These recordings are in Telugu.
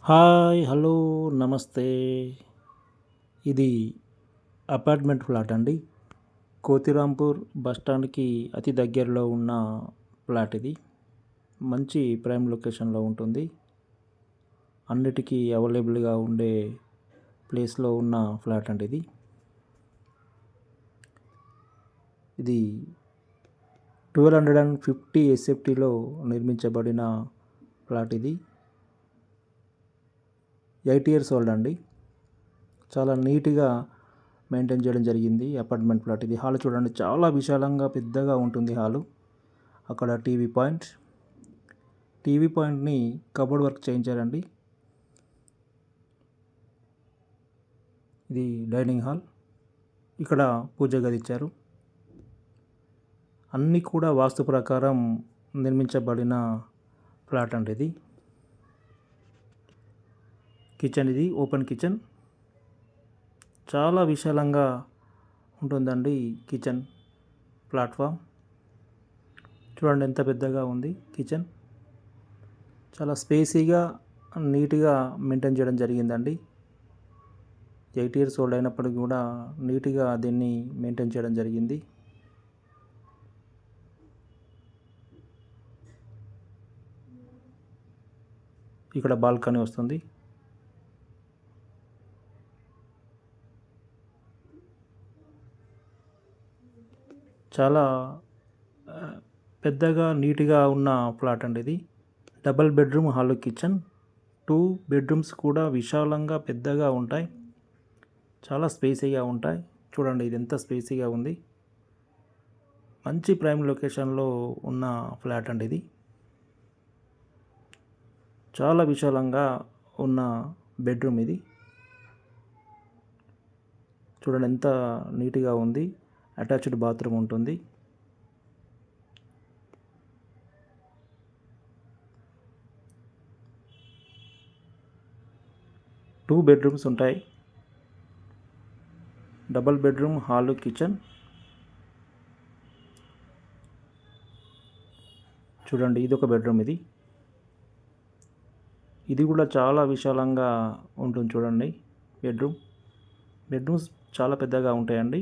హాయ్! హలో! నమస్తే. ఇది అపార్ట్మెంట్ ఫ్లాట్ అండి. కోతిరాంపూర్ బస్ స్టాండ్‌కి అతి దగ్గరలో ఉన్న ఫ్లాట్ ఇది. మంచి ప్రైమ్ లొకేషన్‌లో ఉంటుంది. అన్నిటికీ అవైలబుల్‌గా ఉండే ప్లేస్‌లో ఉన్న ఫ్లాట్ అండి ఇది. ఇది 1250 ఎస్ఎఫ్టీలో నిర్మించబడిన ఫ్లాట్ ఇది. 8 ఇయర్స్ ఓల్డ్ అండి. చాలా నీట్‌గా మెయింటైన్ చేయడం జరిగింది అపార్ట్మెంట్ ఫ్లాట్ ఇది. హాల్ చూడండి, చాలా విశాలంగా పెద్దగా ఉంటుంది హాలు. అక్కడ టీవీ పాయింట్‌ని కబోర్డ్ వర్క్ చేయించారండి. ఇది డైనింగ్ హాల్. ఇక్కడ పూజ గది ఇచ్చారు. అన్నీ కూడా వాస్తు ప్రకారం నిర్మించబడిన ఫ్లాట్ అండి ఇది. కిచెన్ ఇది ఓపెన్ కిచెన్. చాలా విశాలంగా ఉంటుందండి కిచెన్ ప్లాట్ఫామ్. చూడండి ఎంత పెద్దగా ఉంది కిచెన్. చాలా స్పేసీగా నీట్‌గా మెయింటైన్ చేయడం జరిగిందండి. 8 ఇయర్స్ ఓల్డ్ అయినప్పటికీ కూడా నీట్‌గా దీన్ని మెయింటైన్ చేయడం జరిగింది. ఇక్కడ బాల్కనీ వస్తుంది. చాలా పెద్దగా నీట్‌గా ఉన్న ఫ్లాట్ అండి ఇది. Double bedroom hall kitchen. 2 bedrooms కూడా విశాలంగా పెద్దగా ఉంటాయి. చాలా స్పేసీగా ఉంటాయి. చూడండి ఇది ఎంత స్పేసీగా ఉంది. మంచి ప్రైమ్ లొకేషన్‌లో ఉన్న ఫ్లాట్ అండి ఇది. చాలా విశాలంగా ఉన్న బెడ్రూమ్ ఇది. చూడండి ఎంత నీట్‌గా ఉంది. అటాచ్డ్ బాత్రూమ్ ఉంటుంది. టూ బెడ్రూమ్స్ ఉంటాయి. Double bedroom hall kitchen. చూడండి ఇది ఒక బెడ్రూమ్ ఇది. ఇది కూడా చాలా విశాలంగా ఉంటుంది చూడండి బెడ్రూమ్స్ చాలా పెద్దగా ఉంటాయండి.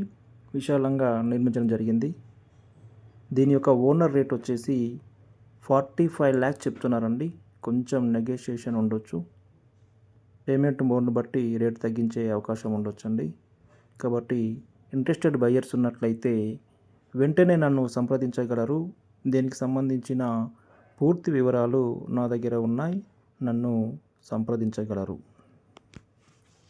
విశాలంగా నిర్మించడం జరిగింది. దీని యొక్క ఓనర్ రేట్ వచ్చేసి 45 lakhs చెప్తున్నారండి. కొంచెం నెగోషియేషన్ ఉండొచ్చు. పేమెంట్ మోడ్ని బట్టి రేట్ తగ్గించే అవకాశం ఉండొచ్చండి. కాబట్టి ఇంట్రెస్టెడ్ బయర్స్ ఉన్నట్లయితే వెంటనే నన్ను సంప్రదించగలరు. దీనికి సంబంధించిన పూర్తి వివరాలు నా దగ్గర ఉన్నాయి. నన్ను సంప్రదించగలరు.